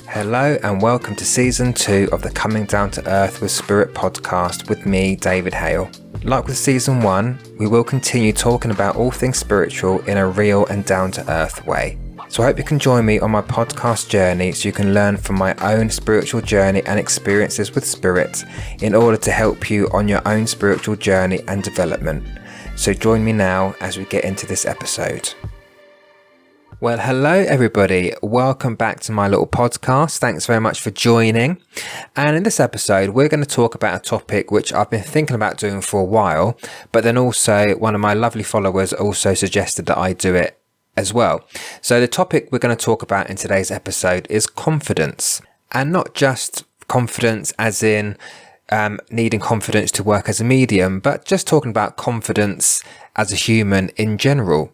Hello and welcome to Season 2 of the Coming Down to Earth with Spirit podcast with me, David Hale. Like with Season 1, we will continue talking about all things spiritual in a real and down-to-earth way. So I hope you can join me on my podcast journey so you can learn from my own spiritual journey and experiences with spirit in order to help you on your own spiritual journey and development. So join me now as we get into this episode. Well, hello everybody. Welcome back to my little podcast. Thanks very much for joining. And in this episode, we're going to talk about a topic which I've been thinking about doing for a while, but then also one of my lovely followers also suggested that I do it as well. So the topic we're going to talk about in today's episode is confidence, and not just confidence as in needing confidence to work as a medium, but just talking about confidence as a human in general.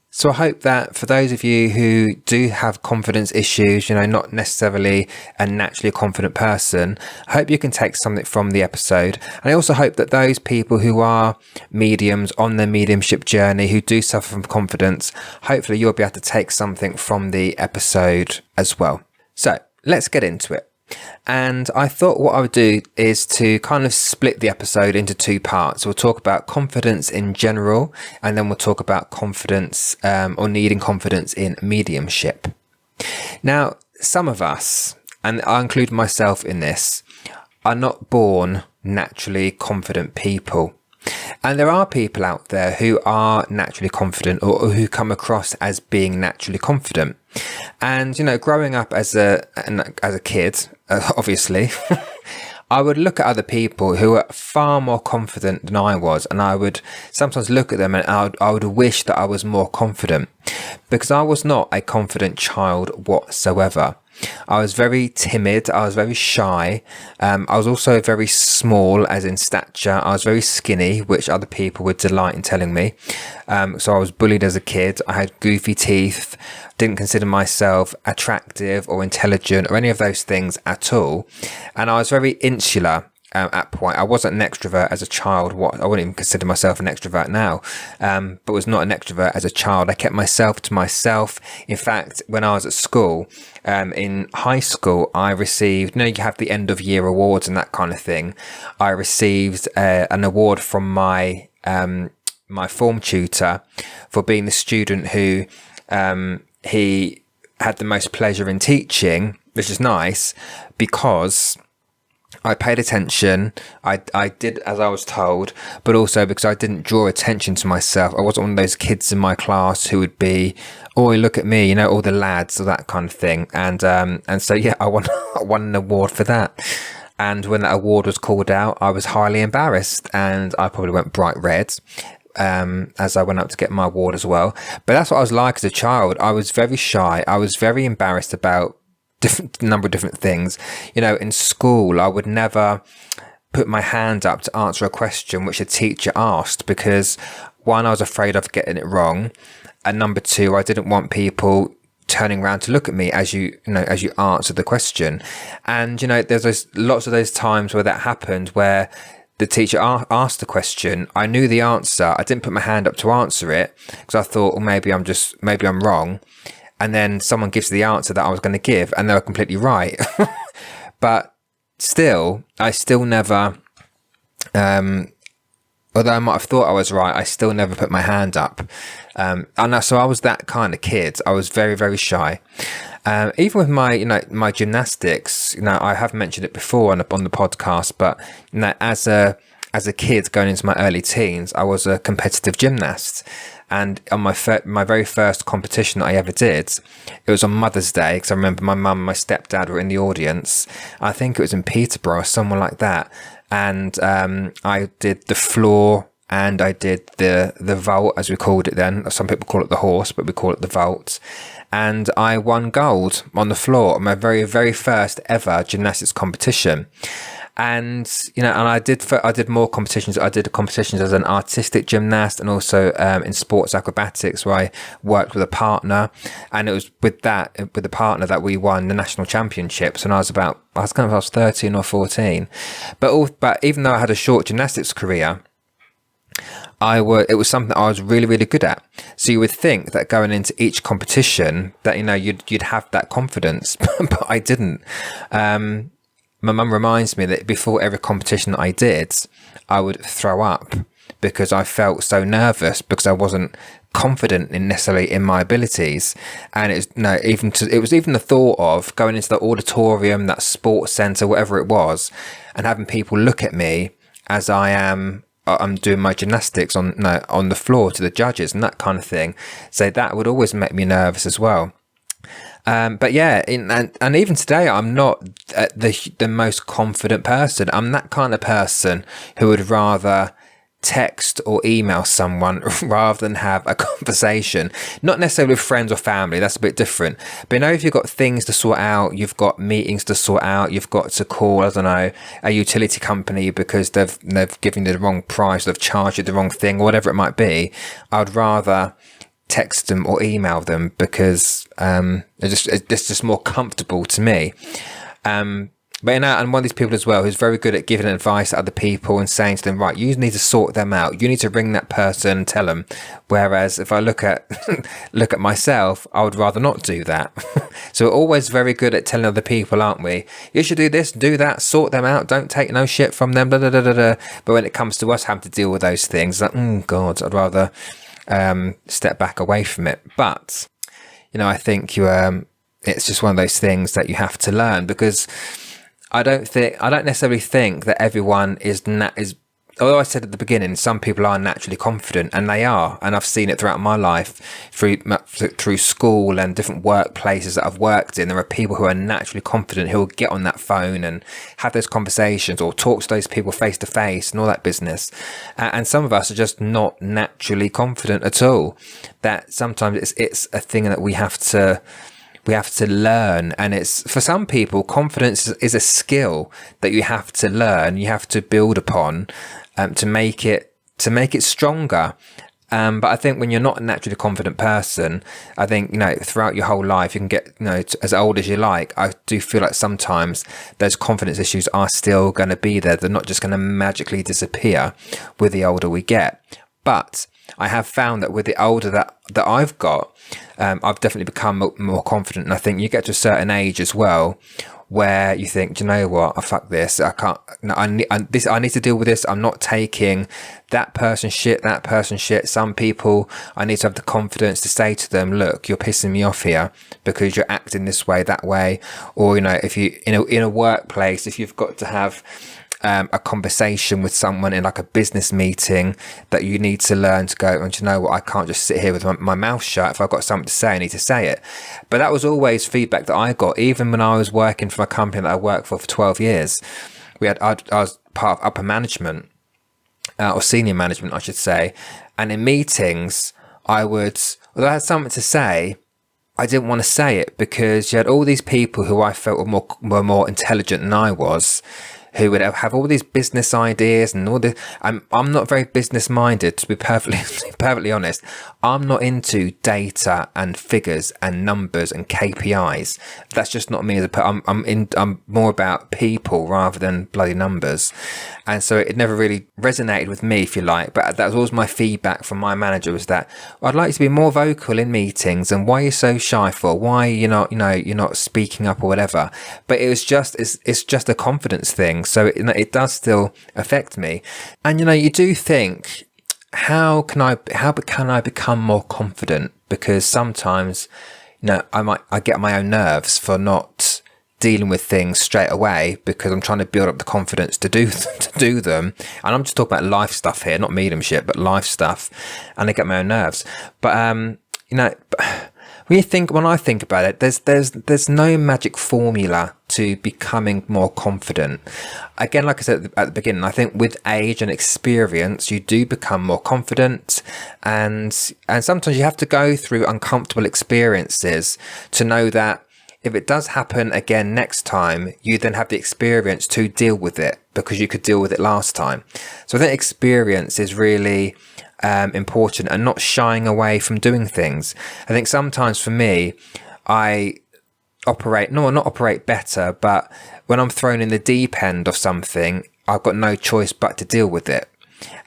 So I hope that for those of you who do have confidence issues, not necessarily a naturally confident person, I hope you can take something from the episode. And I also hope that those people who are mediums on their mediumship journey, who do suffer from confidence, hopefully you'll be able to take something from the episode as well. So let's get into it. And I thought what I would do is to kind of split the episode into two parts. We'll talk about confidence in general, and then we'll talk about confidence or needing confidence in mediumship. Now, some of us, and I include myself in this, are not born naturally confident people. And there are people out there who are naturally confident or who come across as being naturally confident. And, growing up as a kid, obviously, I would look at other people who were far more confident than I was. And I would sometimes look at them and I would wish that I was more confident, because I was not a confident child whatsoever. I was very timid. I was very shy. I was also very small, as in stature. I was very skinny, which other people would delight in telling me. So I was bullied as a kid. I had goofy teeth. Didn't consider myself attractive or intelligent or any of those things at all. And I was very insular. At point, I wasn't an extrovert as a child. I wouldn't even consider myself an extrovert now, but was not an extrovert as a child. I kept myself to myself. In fact, when I was at school, in high school, I received, you have the end of year awards and that kind of thing. I received an award from my form tutor for being the student who he had the most pleasure in teaching, which is nice because I paid attention, I did as I was told, but also because I didn't draw attention to myself. I wasn't one of those kids in my class who would be, oh, look at me, all the lads or that kind of thing. And so, yeah, I won an award for that. And when that award was called out, I was highly embarrassed and I probably went bright red as I went up to get my award as well. But that's what I was like as a child. I was very shy. I was very embarrassed about number of different things. In school, I would never put my hand up to answer a question which a teacher asked, because one, I was afraid of getting it wrong, and number two, I didn't want people turning around to look at me as you answer the question. And there's lots of those times where that happened, where the teacher asked the question, I knew the answer, I didn't put my hand up to answer it because I thought, well, maybe I'm wrong. And then someone gives the answer that I was going to give, and they were completely right. But still, I still never, although I might have thought I was right, I still never put my hand up. So I was that kind of kid. I was very, very shy. Even with my gymnastics, I have mentioned it before on the podcast, but as a kid going into my early teens, I was a competitive gymnast. And on my very first competition that I ever did, it was on Mother's Day, because I remember my mum and my stepdad were in the audience. I think it was in Peterborough or somewhere like that. And I did the floor and I did the vault, as we called it then. Some people call it the horse, but we call it the vault. And I won gold on the floor on my very, very first ever gymnastics competition. And and I did more competitions. I did competitions as an artistic gymnast, and also in sports acrobatics, where I worked with a partner, and it was with the partner that we won the national championships. And I was 13 or 14. But even though I had a short gymnastics career, it was something that I was really, really good at. So you would think that going into each competition that, you'd have that confidence, but I didn't. My mum reminds me that before every competition that I did, I would throw up because I felt so nervous because I wasn't confident necessarily in my abilities. And it was even the thought of going into the auditorium, that sports centre, whatever it was, and having people look at me as I'm doing my gymnastics on the floor to the judges and that kind of thing. So that would always make me nervous as well. But yeah, and even today, I'm not the most confident person. I'm that kind of person who would rather text or email someone rather than have a conversation. Not necessarily with friends or family, that's a bit different. But if you've got things to sort out, you've got meetings to sort out, you've got to call, I don't know, a utility company because they've given you the wrong price, they've charged you the wrong thing, or whatever it might be, I'd rather text them or email them because it's just more comfortable to me. But I'm one of these people as well who's very good at giving advice to other people and saying to them, right, you need to sort them out. You need to ring that person and tell them. Whereas if I look at myself, I would rather not do that. So we're always very good at telling other people, aren't we? You should do this, do that, sort them out. Don't take no shit from them. Blah, blah, blah, blah, blah. But when it comes to us having to deal with those things, like, God, I'd rather step back away from it. But I think it's just one of those things that you have to learn, because I don't necessarily think that everyone is although I said at the beginning, some people are naturally confident, and they are, and I've seen it throughout my life through school and different workplaces that I've worked in. There are people who are naturally confident who will get on that phone and have those conversations or talk to those people face to face and all that business. And some of us are just not naturally confident at all. That sometimes it's a thing that we have to learn. And it's, for some people, confidence is a skill that you have to learn, you have to build upon to make it stronger. But I think when you're not a naturally confident person, I think, throughout your whole life, you can get, as old as you like. I do feel like sometimes those confidence issues are still going to be there. They're not just going to magically disappear with the older we get. But I have found that with the older that I've got, I've definitely become more confident. And I think you get to a certain age as well where you think, do you know what? Fuck this. I can't. No, I need to deal with this. I'm not taking that person's shit. Some people, I need to have the confidence to say to them, look, you're pissing me off here because you're acting this way, that way. Or, if you in a workplace, if you've got to have a conversation with someone in like a business meeting, that you need to learn to go, and you know what, I can't just sit here with my mouth shut. If I've got something to say, I need to say it. But that was always feedback that I got, even when I was working for a company that I worked for 12 years. I was part of upper management, or senior management, I should say. And in meetings, although I had something to say, I didn't want to say it because you had all these people who I felt were more intelligent than I was, who would have all these business ideas and all this. I'm not very business minded, to be perfectly honest. I'm not into data and figures and numbers and KPIs. That's just not me as a I'm more about people rather than bloody numbers. And so it never really resonated with me, if you like. But that was always my feedback from my manager, was that I'd like you to be more vocal in meetings, and why are you so shy for? Why you're not speaking up or whatever. But it's just a confidence thing. So it does still affect me. And you do think, how can I become more confident? Because sometimes I get my own nerves for not dealing with things straight away because I'm trying to build up the confidence to do them. And I'm just talking about life stuff here, not mediumship, but life stuff. And I get my own nerves. But when I think about it, there's no magic formula to becoming more confident. Again, like I said at the beginning, I think with age and experience, you do become more confident, and sometimes you have to go through uncomfortable experiences to know that if it does happen again next time, you then have the experience to deal with it because you could deal with it last time. So I think experience is really important, and not shying away from doing things. I think sometimes for me, I not operate better, but when I'm thrown in the deep end of something, I've got no choice but to deal with it.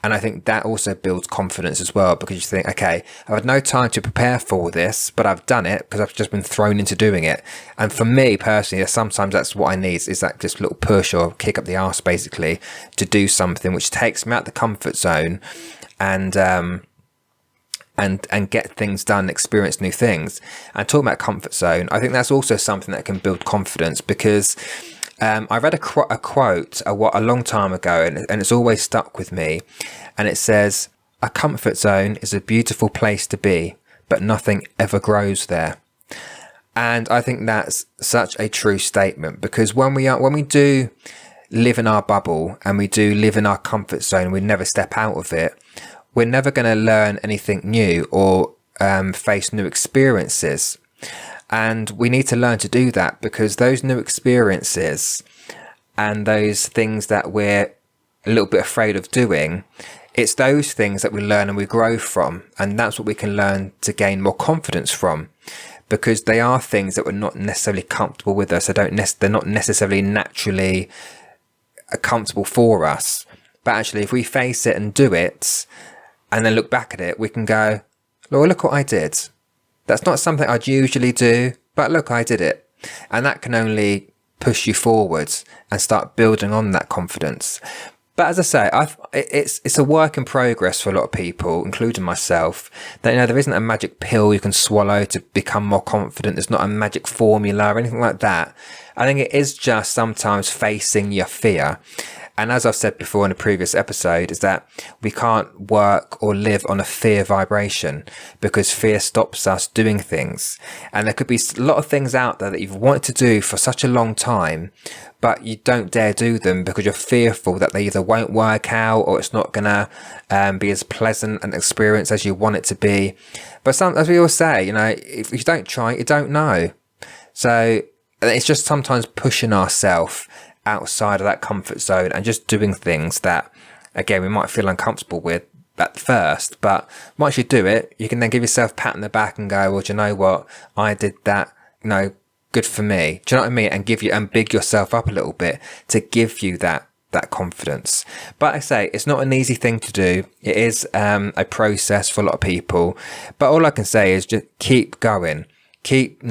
And I think that also builds confidence as well, because you think, okay, I've had no time to prepare for this, but I've done it because I've just been thrown into doing it. And for me personally, sometimes that's what I need, is that just little push or kick up the arse, basically, to do something which takes me out the comfort zone and get things done, experience new things. And talking about comfort zone, I think that's also something that can build confidence, because I read a quote a long time ago, and it's always stuck with me. And it says, "A comfort zone is a beautiful place to be, but nothing ever grows there." And I think that's such a true statement, because when we do live in our bubble and we do live in our comfort zone, we never step out of it, we're never going to learn anything new or face new experiences. And we need to learn to do that, because those new experiences and those things that we're a little bit afraid of doing, it's those things that we learn and we grow from. And that's what we can learn to gain more confidence from, because they are things that we're not necessarily comfortable with us. They're not necessarily naturally comfortable for us. But actually, if we face it and do it and then look back at it, we can go, "Oh, look what I did. That's not something I'd usually do, but look, I did it." And that can only push you forwards and start building on that confidence. But as I say, it's a work in progress for a lot of people, including myself, that, there isn't a magic pill you can swallow to become more confident. There's not a magic formula or anything like that. I think it is just sometimes facing your fear. And as I've said before in a previous episode, is that we can't work or live on a fear vibration, because fear stops us doing things. And there could be a lot of things out there that you've wanted to do for such a long time, but you don't dare do them because you're fearful that they either won't work out or it's not going to be as pleasant an experience as you want it to be. But as we all say, if you don't try, you don't know. So it's just sometimes pushing ourselves outside of that comfort zone and just doing things that, again, we might feel uncomfortable with at first, but once you do it, you can then give yourself a pat on the back and go, "Well, do you know what? I did that, good for me." Do you know what I mean? And big yourself up a little bit to give you that confidence. But I say, it's not an easy thing to do. It is a process for a lot of people, but all I can say is just keep going. Keep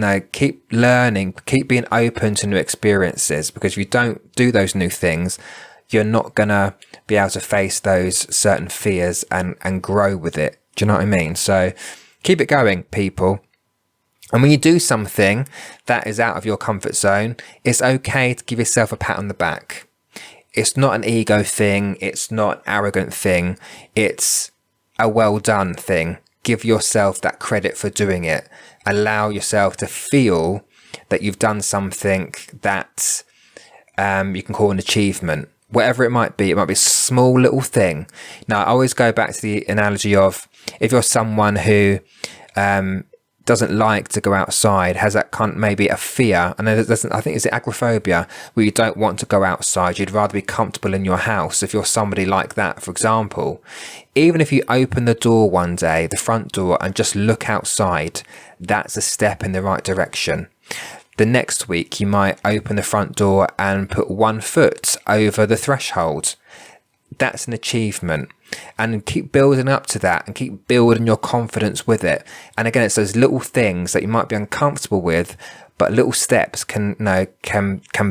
learning, keep being open to new experiences, because if you don't do those new things, you're not going to be able to face those certain fears and grow with it. Do you know what I mean? So keep it going, people. And when you do something that is out of your comfort zone, it's okay to give yourself a pat on the back. It's not an ego thing. It's not an arrogant thing. It's a well done thing. Give yourself that credit for doing it. Allow yourself to feel that you've done something that you can call an achievement. Whatever it might be a small little thing. Now, I always go back to the analogy of, if you're someone who doesn't like to go outside, has that maybe a fear, and I think it's agoraphobia, where you don't want to go outside, you'd rather be comfortable in your house. If you're somebody like that, for example, even if you open the door one day, the front door, and just look outside, that's a step in the right direction. The next week, you might open the front door and put 1 foot over the threshold. That's an achievement. And keep building up to that, and keep building your confidence with it. And again, it's those little things that you might be uncomfortable with, but little steps can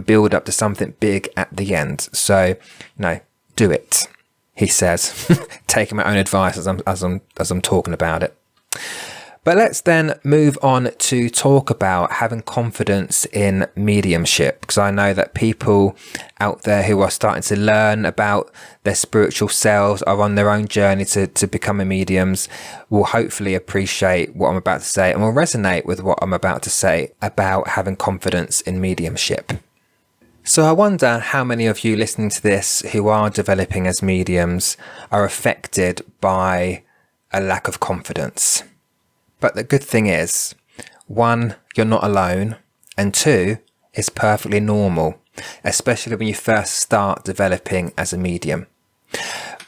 build up to something big at the end. So, do it, he says, taking my own advice as I'm talking about it. But let's then move on to talk about having confidence in mediumship, because I know that people out there who are starting to learn about their spiritual selves, are on their own journey to becoming mediums, will hopefully appreciate what I'm about to say and will resonate with what I'm about to say about having confidence in mediumship. So I wonder how many of you listening to this who are developing as mediums are affected by a lack of confidence. But the good thing is, 1, you're not alone, and 2, it's perfectly normal, especially when you first start developing as a medium.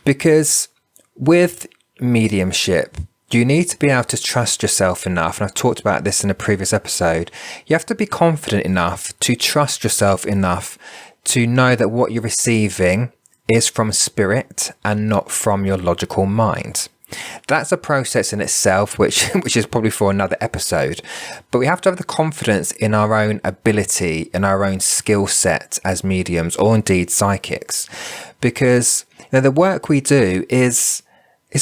Because with mediumship, you need to be able to trust yourself enough, and I've talked about this in a previous episode. You have to be confident enough to trust yourself enough to know that what you're receiving is from spirit and not from your logical mind. That's a process in itself, which is probably for another episode. But we have to have the confidence in our own ability, in our own skill set as mediums, or indeed psychics, because the work we do is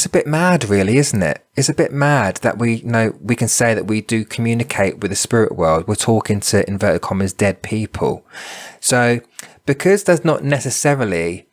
a bit mad, really, isn't it? It's a bit mad that we can say that we do communicate with the spirit world. We're talking to, inverted commas, dead people. So because there's not necessarily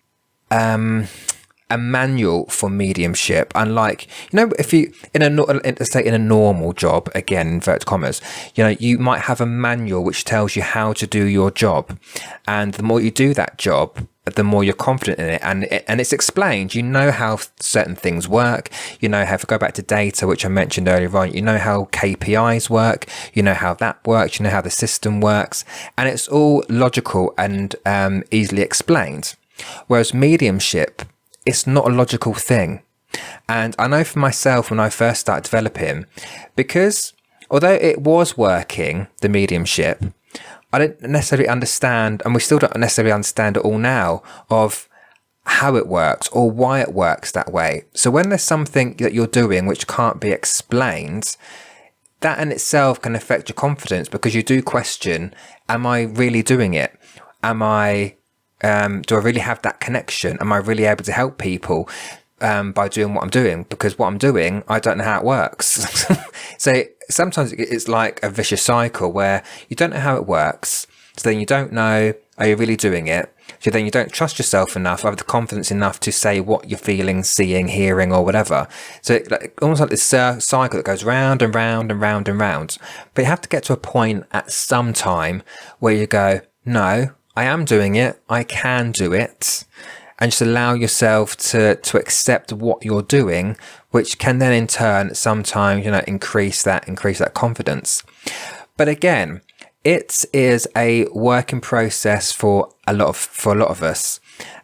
a manual for mediumship, unlike, if you in a normal job, again, inverted commas, you might have a manual which tells you how to do your job, and the more you do that job, the more you're confident in it, and it's explained. You know how certain things work. You know how, if I go back to data, which I mentioned earlier on, you know how KPIs work. You know how that works. You know how the system works, and it's all logical and easily explained. Whereas mediumship, it's not a logical thing. And I know for myself, when I first started developing, because although it was working, the mediumship, I didn't necessarily understand, and we still don't necessarily understand it all now, of how it works or why it works that way. So when there's something that you're doing which can't be explained, that in itself can affect your confidence, because you do question, am I really doing it? Do I really have that connection? Am I really able to help people by doing what I'm doing? Because what I'm doing, I don't know how it works. So sometimes it's like a vicious cycle where you don't know how it works. So then you don't know, are you really doing it? So then you don't trust yourself enough, or have the confidence enough to say what you're feeling, seeing, hearing, or whatever. So almost like this cycle that goes round and round and round and round. But you have to get to a point at some time where you go, no, I am doing it. I can do it. And just allow yourself to accept what you're doing, which can then in turn sometimes, increase that confidence. But again, it is a working process for a lot of us.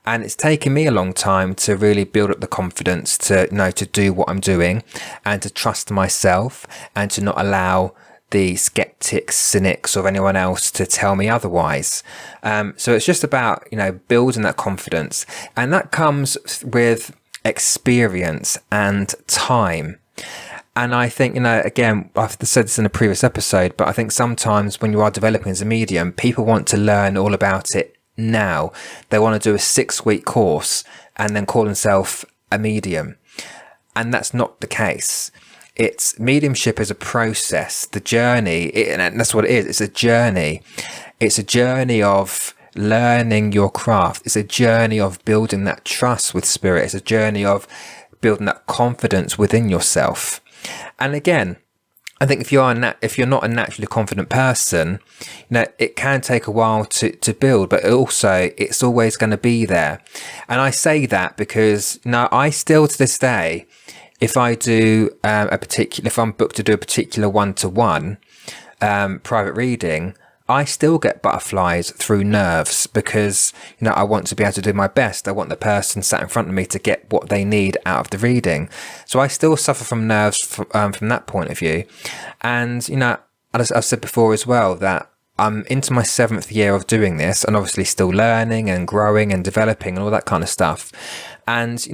And it's taken me a long time to really build up the confidence to do what I'm doing, and to trust myself, and to not allow the skeptics, cynics, or anyone else to tell me otherwise. So it's just about, building that confidence. And that comes with experience and time. And I think, again, I've said this in a previous episode, but I think sometimes when you are developing as a medium, people want to learn all about it now. They want to do a 6-week course and then call themselves a medium. And that's not the case. Mediumship is a process, the journey, and that's what it is. It's a journey. It's a journey of learning your craft. It's a journey of building that trust with spirit. It's a journey of building that confidence within yourself. And again, I think if you're not a naturally confident person, it can take a while to build, but also it's always going to be there. And I say that because I still to this day, if I do if I'm booked to do a particular one-to-one private reading, I still get butterflies through nerves, because I want to be able to do my best. I want the person sat in front of me to get what they need out of the reading. So I still suffer from nerves from that point of view. And as I've said before as well, that I'm into my 7th year of doing this, and obviously still learning and growing and developing and all that kind of stuff. And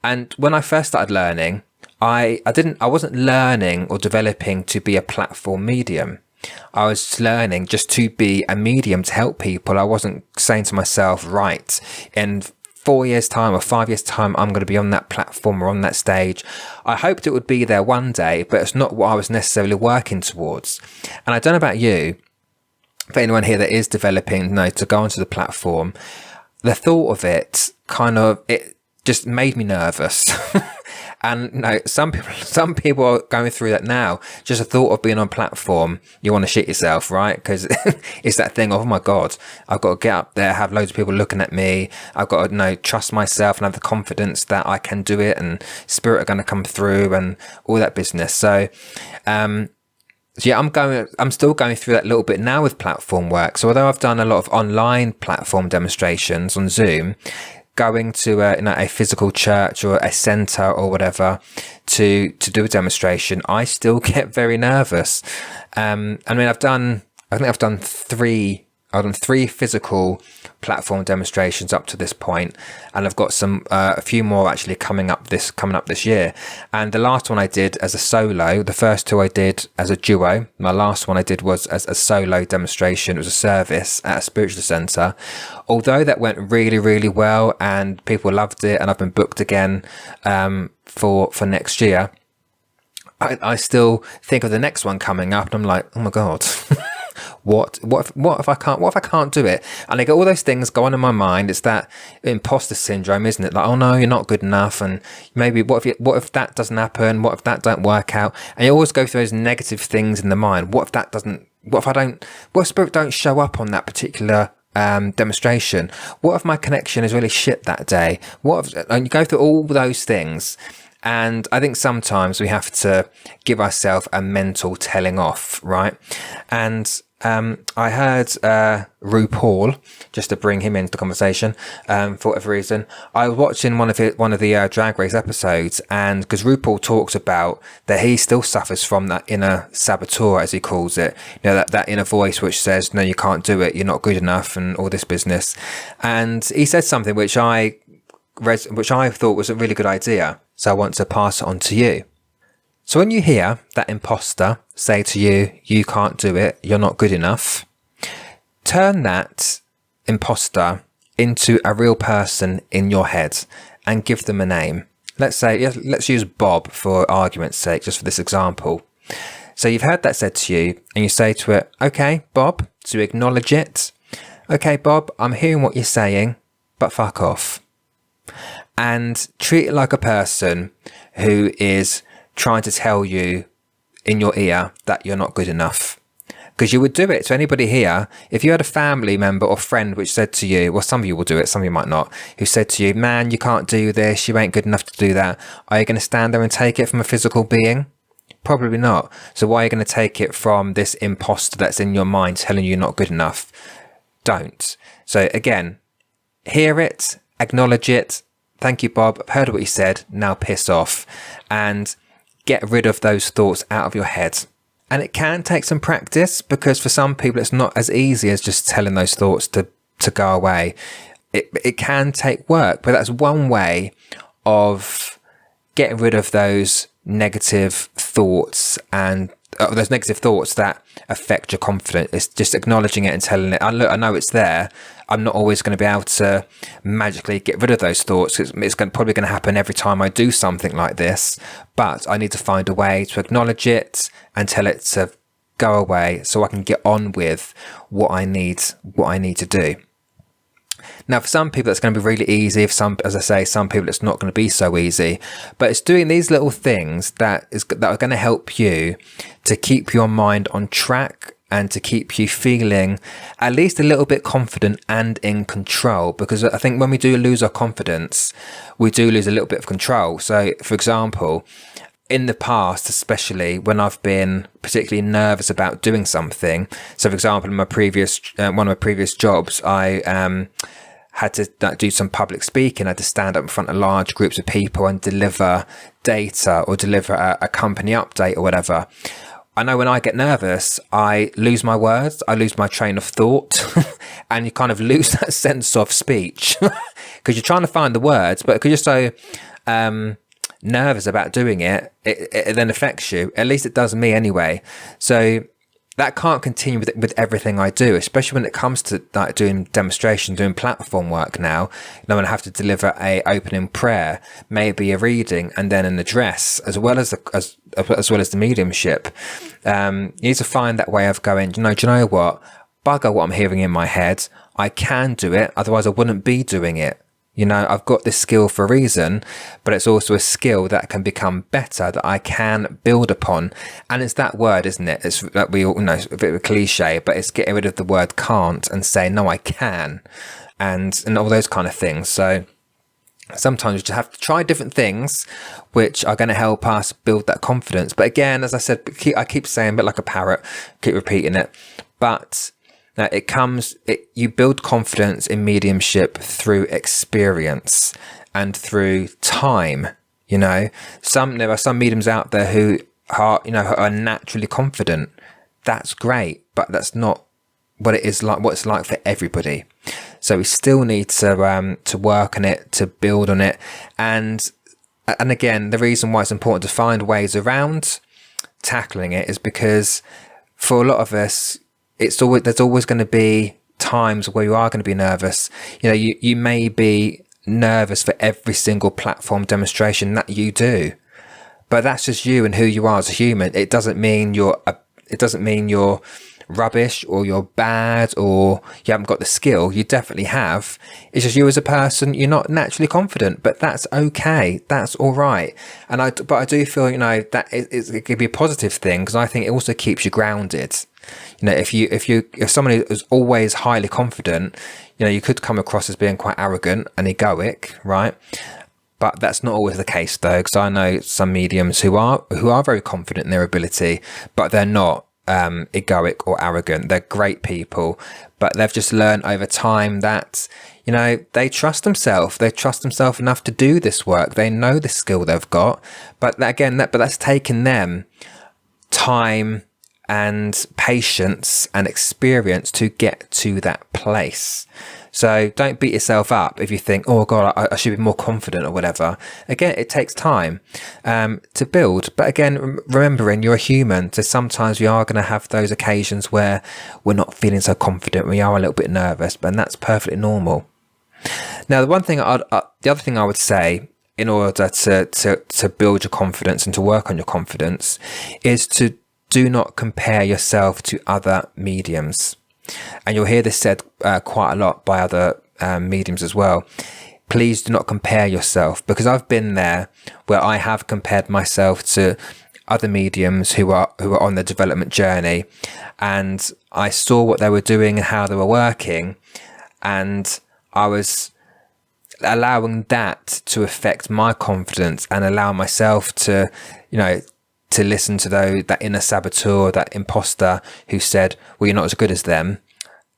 and when I first started learning, I wasn't learning or developing to be a platform medium. I was learning just to be a medium to help people. I wasn't saying to myself, right, in 4 years' time or 5 years' time, I'm going to be on that platform or on that stage. I hoped it would be there one day, but it's not what I was necessarily working towards. And I don't know about you, for anyone here that is developing, to go onto the platform, the thought of it it just made me nervous. And some people are going through that now. Just the thought of being on platform, you want to shit yourself, right? Because it's that thing of, oh my God, I've got to get up there, have loads of people looking at me. I've got to trust myself and have the confidence that I can do it, and spirit are going to come through and all that business. So, yeah, I'm still going through that a little bit now with platform work. So although I've done a lot of online platform demonstrations on Zoom, going to a physical church or a center or whatever to do a demonstration, I still get very nervous. I think I've done 3 I've done 3 physical platform demonstrations up to this point, and I've got some a few more actually coming up this year. And the last one I did as a solo. The first 2 I did as a duo. My last one I did was as a solo demonstration. It was a service at a spiritual centre. Although that went really, really well and people loved it, and I've been booked again for next year, I still think of the next one coming up, and I'm like, oh my God. What if I can't do it? And I get all those things going in my mind. It's that imposter syndrome, isn't it? Like, oh no, you're not good enough, and maybe what if that doesn't happen? What if that don't work out? And you always go through those negative things in the mind. What if spirit don't show up on that particular demonstration? What if my connection is really shit that day? And you go through all those things. And I think sometimes we have to give ourselves a mental telling off, right? And I heard RuPaul, just to bring him into the conversation, for whatever reason. I was watching one of the Drag Race episodes, and because RuPaul talks about that he still suffers from that inner saboteur, as he calls it, that inner voice which says, no, you can't do it, you're not good enough, and all this business. And he said something which I thought was a really good idea. So I want to pass it on to you. So when you hear that imposter say to you, you can't do it, you're not good enough, turn that imposter into a real person in your head and give them a name. Let's use Bob for argument's sake, just for this example. So you've heard that said to you, and you say to it, okay, Bob, to acknowledge it. Okay, Bob, I'm hearing what you're saying, but fuck off. And treat it like a person who is trying to tell you in your ear that you're not good enough. Because you would do it to anybody here. If you had a family member or friend which said to you, well, some of you will do it, some of you might not, who said to you, man, you can't do this, you ain't good enough to do that. Are you going to stand there and take it from a physical being? Probably not. So why are you going to take it from this imposter that's in your mind telling you you're not good enough? Don't. So again, hear it, acknowledge it. Thank you, Bob. I've heard what you said. Now piss off and get rid of those thoughts out of your head. And it can take some practice, because for some people it's not as easy as just telling those thoughts to go away. It can take work, but that's one way of getting rid of those negative thoughts and those negative thoughts that affect your confidence. It's just acknowledging it and telling it, look, I know it's there. I'm not always going to be able to magically get rid of those thoughts. It's probably going to happen every time I do something like this, but I need to find a way to acknowledge it and tell it to go away so I can get on with what I need to do. Now, for some people, it's going to be really easy. Some people, it's not going to be so easy. But it's doing these little things that are going to help you to keep your mind on track and to keep you feeling at least a little bit confident and in control. Because I think when we do lose our confidence, we do lose a little bit of control. So, for example, in the past, especially when I've been particularly nervous about doing something. So, for example, in one of my previous jobs, I had to do some public speaking. I had to stand up in front of large groups of people and deliver data or deliver a company update or whatever. I know when I get nervous, I lose my words, I lose my train of thought, and you kind of lose that sense of speech because you're trying to find the words, but because you're so nervous about doing it, it then affects you. At least it does me anyway. So that can't continue with everything I do, especially when it comes to like doing demonstrations, doing platform work now. When I have to deliver a opening prayer, maybe a reading, and then an address, as well as the mediumship. You need to find that way of going, do you know what? Bugger what I'm hearing in my head. I can do it, otherwise I wouldn't be doing it. I've got this skill for a reason, but it's also a skill that can become better, that I can build upon. And it's that word, isn't it? It's that we all know, it's a bit of a cliche, but it's getting rid of the word can't and saying, no, I can, and all those kind of things. So sometimes you just have to try different things which are going to help us build that confidence. But again, as I said, I keep saying, but like a parrot, keep repeating it. But now you build confidence in mediumship through experience and through time. There are some mediums out there who are naturally confident. That's great, but that's not what it is like, what it's like for everybody. So we still need to work on it, to build on it. And again, the reason why it's important to find ways around tackling it is because for a lot of us, there's always going to be times where you are going to be nervous. You may be nervous for every single platform demonstration that you do, but that's just you and who you are as a human. It doesn't mean you're rubbish or you're bad or you haven't got the skill. You definitely have. It's just you as a person, you're not naturally confident, but that's okay. That's all right. But I do feel, that it could be a positive thing, because I think it also keeps you grounded. If someone is always highly confident, you could come across as being quite arrogant and egoic, right? But that's not always the case, though, because I know some mediums who are very confident in their ability, but they're not egoic or arrogant. They're great people, but they've just learned over time that they trust themselves. They trust themselves enough to do this work. They know the skill they've got, but that's taken them time and patience and experience to get to that place. So don't beat yourself up if you think, oh God, I should be more confident or whatever. Again, it takes time to build. But again, remembering you're a human. So sometimes we are going to have those occasions where we're not feeling so confident. We are a little bit nervous, and that's perfectly normal. Now, the other thing I would say in order to build your confidence and to work on your confidence is to do not compare yourself to other mediums. And you'll hear this said quite a lot by other mediums as well. Please do not compare yourself, because I've been there where I have compared myself to other mediums who are on the development journey, and I saw what they were doing and how they were working, and I was allowing that to affect my confidence and allow myself to listen to that inner saboteur, that imposter who said, well, you're not as good as them.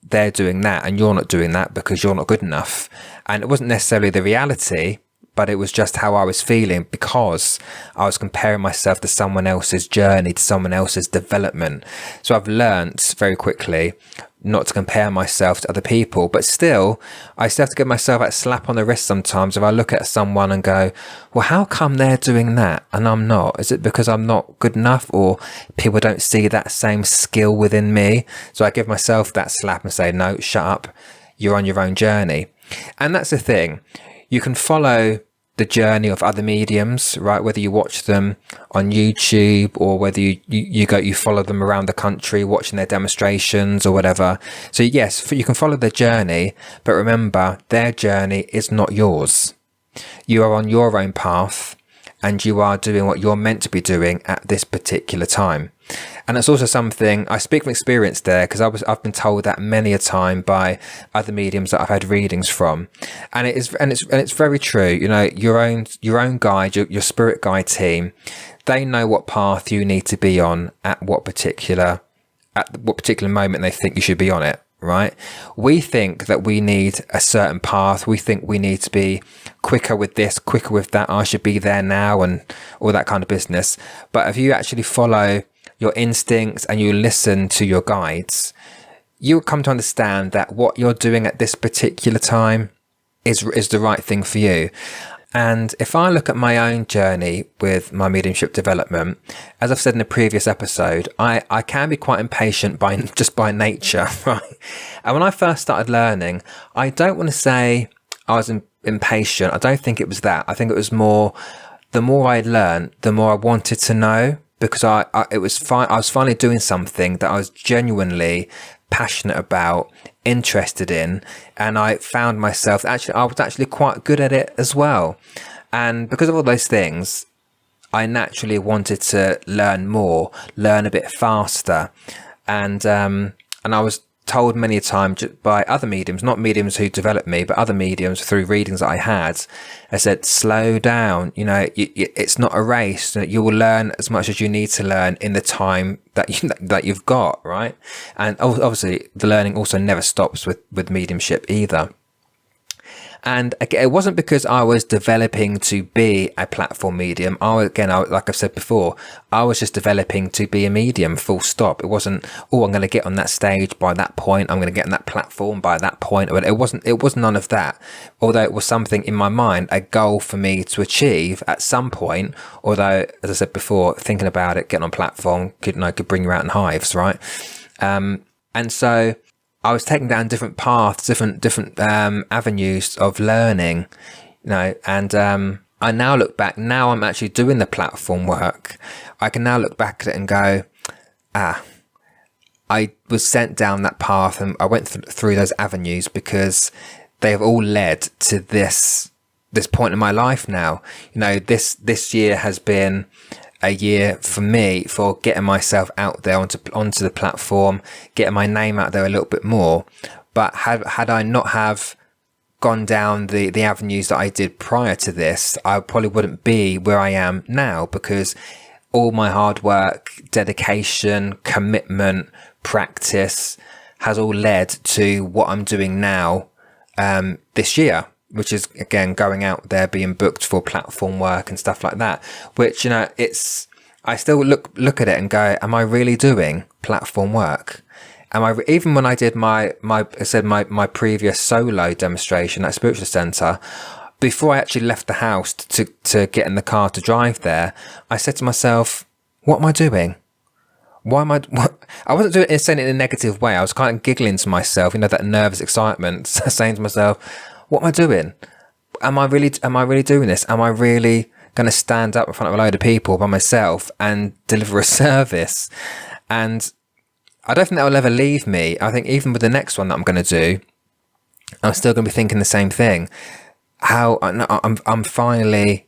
They're doing that and you're not doing that because you're not good enough. And it wasn't necessarily the reality, but it was just how I was feeling, because I was comparing myself to someone else's journey, to someone else's development. So I've learnt very quickly not to compare myself to other people, but still, I still have to give myself that slap on the wrist sometimes if I look at someone and go, well, how come they're doing that and I'm not? Is it because I'm not good enough, or people don't see that same skill within me? So I give myself that slap and say, no, shut up. You're on your own journey. And that's the thing. You can follow the journey of other mediums, right? Whether you watch them on YouTube or whether you follow them around the country watching their demonstrations or whatever. So yes, you can follow their journey, but remember, their journey is not yours. You are on your own path and you are doing what you're meant to be doing at this particular time. And it's also something I speak from experience there, because I've been told that many a time by other mediums that I've had readings from, and it's very true. Your own guide, your spirit guide team, they know what path you need to be on at what particular moment they think you should be on it. Right? We think that we need a certain path. We think we need to be quicker with this, quicker with that. I should be there now, and all that kind of business. But if you actually follow your instincts and you listen to your guides, you'll come to understand that what you're doing at this particular time is the right thing for you. And if I look at my own journey with my mediumship development, as I've said in a previous episode, I can be quite impatient by nature, right? And when I first started learning, I don't want to say I was impatient. I don't think it was that. I think it was more, the more I learned, the more I wanted to know, because I was finally doing something that I was genuinely passionate about, interested in, and I found myself I was actually quite good at it as well. And because of all those things, I naturally wanted to learn more, learn a bit faster, and I was told many a time by other mediums, not mediums who developed me, but other mediums through readings that I had. I said, slow down, it's not a race. You will learn as much as you need to learn in the time that you've got, right? And obviously the learning also never stops with mediumship either. And again, it wasn't because I was developing to be a platform medium. Like I've said before, I was just developing to be a medium, full stop. It wasn't, oh, I'm going to get on that stage by that point. I'm going to get on that platform by that point. It was none of that. Although it was something in my mind, a goal for me to achieve at some point. Although, as I said before, thinking about it, getting on platform could bring you out in hives, right? And so I was taking down different paths, different avenues of learning, and I now look back. Now I'm actually doing the platform work. I can now look back at it and go, I was sent down that path, and I went through those avenues because they have all led to this point in my life now. This year has been a year for me for getting myself out there onto the platform, getting my name out there a little bit more. But had I not have gone down the avenues that I did prior to this, I probably wouldn't be where I am now, because all my hard work, dedication, commitment, practice has all led to what I'm doing now this year, which is, again, going out there, being booked for platform work and stuff like that, which, I still look at it and go, am I really doing platform work? Even when I did my previous solo demonstration at Spiritual Center, before I actually left the house to get in the car to drive there, I said to myself, what am I doing? I wasn't doing it, saying it in a negative way. I was kind of giggling to myself, that nervous excitement, saying to myself, what am I doing? Am I really doing this? Am I really going to stand up in front of a load of people by myself and deliver a service? And I don't think that will ever leave me. I think even with the next one that I'm going to do, I'm still going to be thinking the same thing. How I'm finally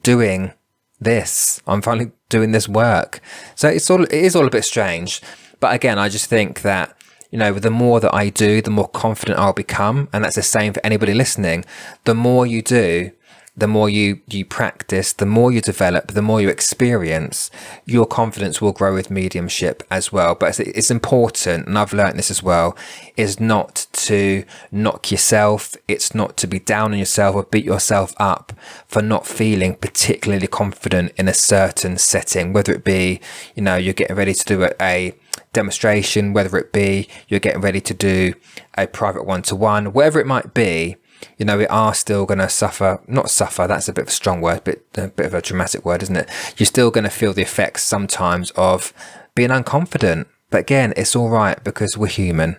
doing this. I'm finally doing this work. So it is all a bit strange. But again, I just think that, the more that I do, the more confident I'll become. And that's the same for anybody listening. The more you do, the more you practice, the more you develop, the more you experience, your confidence will grow with mediumship as well. But it's important, and I've learned this as well, is not to knock yourself. It's not to be down on yourself or beat yourself up for not feeling particularly confident in a certain setting, whether it be, you're getting ready to do a demonstration, whether it be you're getting ready to do a private one-to-one, whatever it might be. We are still going to not suffer, that's a bit of a strong word, but a bit of a dramatic word, isn't it? You're still going to feel the effects sometimes of being unconfident. But again, it's all right, because we're human,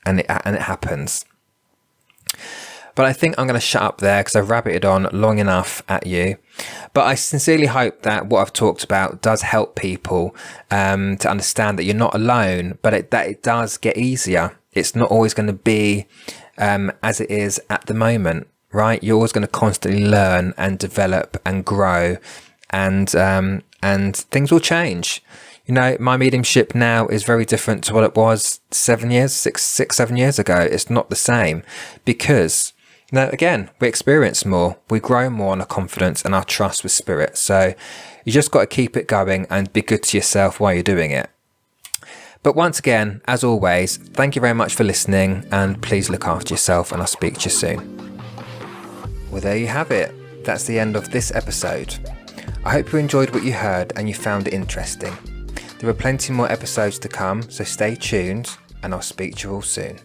and it happens. But I think I'm going to shut up there, because I've rabbited on long enough at you. But I sincerely hope that what I've talked about does help people to understand that you're not alone, but that it does get easier. It's not always going to be as it is at the moment, right? You're always going to constantly learn and develop and grow, and things will change. My mediumship now is very different to what it was 7 years ago. It's not the same, because again, we experience more, we grow more in our confidence and our trust with spirit. So you just got to keep it going and be good to yourself while you're doing it. But once again, as always, thank you very much for listening, and please look after yourself, and I'll speak to you soon. Well, there you have it. That's the end of this episode. I hope you enjoyed what you heard and you found it interesting. There are plenty more episodes to come, so stay tuned, and I'll speak to you all soon.